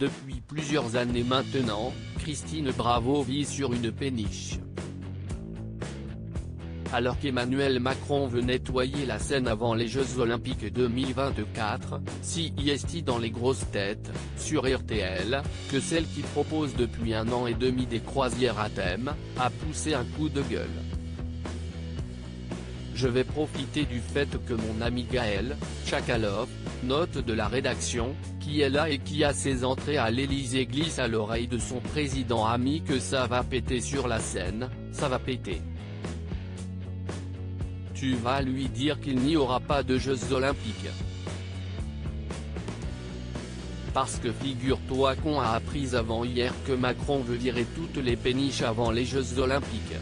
Depuis plusieurs années maintenant, Christine Bravo vit sur une péniche. Alors qu'Emmanuel Macron veut nettoyer la Seine avant les Jeux Olympiques 2024, CIST dans les grosses têtes, sur RTL, que celle qui propose depuis 1 an et demi des croisières à thème, a poussé un coup de gueule. Je vais profiter du fait que mon ami Gaël Tchakaloff, note de la rédaction, qui est là et qui a ses entrées à l'Élysée, glisse à l'oreille de son président ami que ça va péter sur la Seine, ça va péter. Tu vas lui dire qu'il n'y aura pas de Jeux Olympiques. Parce que figure-toi qu'on a appris avant-hier que Macron veut virer toutes les péniches avant les Jeux Olympiques.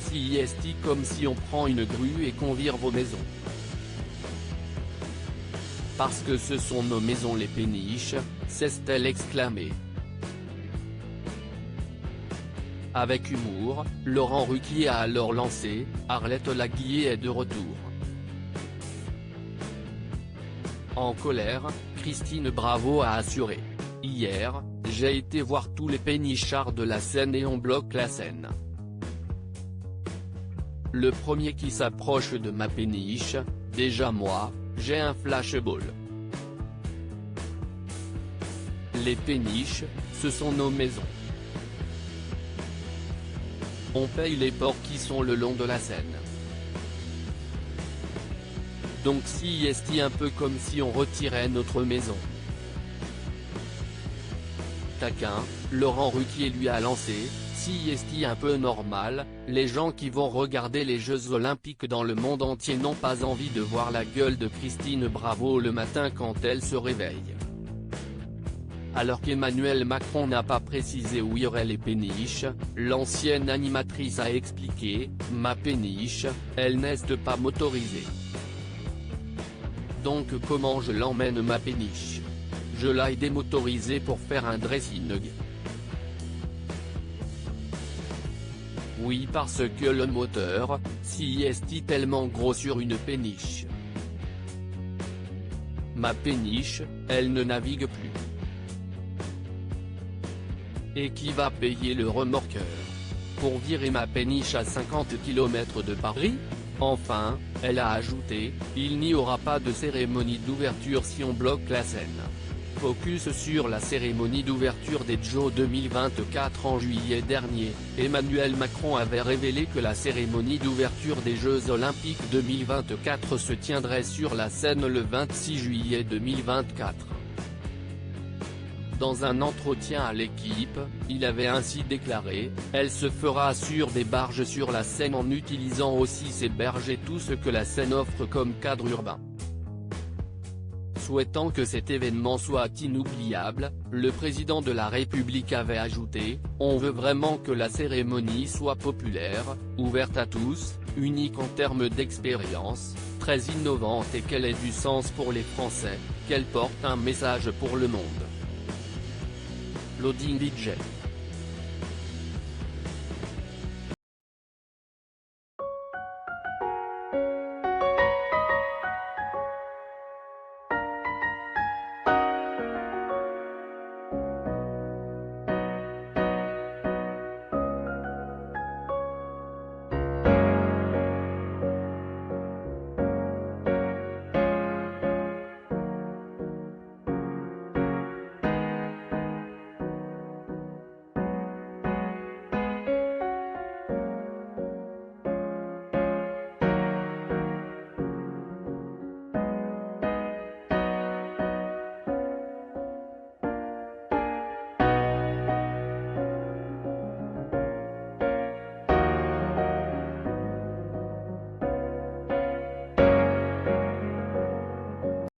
CIST comme si on prend une grue et qu'on vire vos maisons. Parce que ce sont nos maisons les péniches, s'est-elle exclamée. Avec humour, Laurent Ruquier a alors lancé « Arlette Laguiller est de retour ». En colère, Christine Bravo a assuré « Hier, j'ai été voir tous les pénichards de la Seine et on bloque la Seine. Le premier qui s'approche de ma péniche, déjà moi, j'ai un flashball. Les péniches, ce sont nos maisons. On paye les ports qui sont le long de la Seine. Donc CIST un peu comme si on retirait notre maison. Taquin, Laurent Ruquier lui a lancé, CIST un peu normal, les gens qui vont regarder les Jeux Olympiques dans le monde entier n'ont pas envie de voir la gueule de Christine Bravo le matin quand elle se réveille. Alors qu'Emmanuel Macron n'a pas précisé où y aurait les péniches, l'ancienne animatrice a expliqué « Ma péniche, elle n'est pas motorisée. Donc comment je l'emmène ma péniche? Je l'ai démotorisée pour faire un dressing. Oui parce que le moteur, CIST tellement gros sur une péniche. Ma péniche, elle ne navigue plus. Et qui va payer le remorqueur? Pour virer ma péniche à 50 km de Paris? Enfin, elle a ajouté, il n'y aura pas de cérémonie d'ouverture si on bloque la Seine. Focus sur la cérémonie d'ouverture des Jeux 2024 en juillet dernier, Emmanuel Macron avait révélé que la cérémonie d'ouverture des Jeux Olympiques 2024 se tiendrait sur la Seine le 26 juillet 2024. Dans un entretien à l'équipe, il avait ainsi déclaré « Elle se fera sur des barges sur la Seine en utilisant aussi ces berges et tout ce que la Seine offre comme cadre urbain ». Souhaitant que cet événement soit inoubliable, le président de la République avait ajouté « On veut vraiment que la cérémonie soit populaire, ouverte à tous, unique en termes d'expérience, très innovante et qu'elle ait du sens pour les Français, qu'elle porte un message pour le monde ». Loading DJ.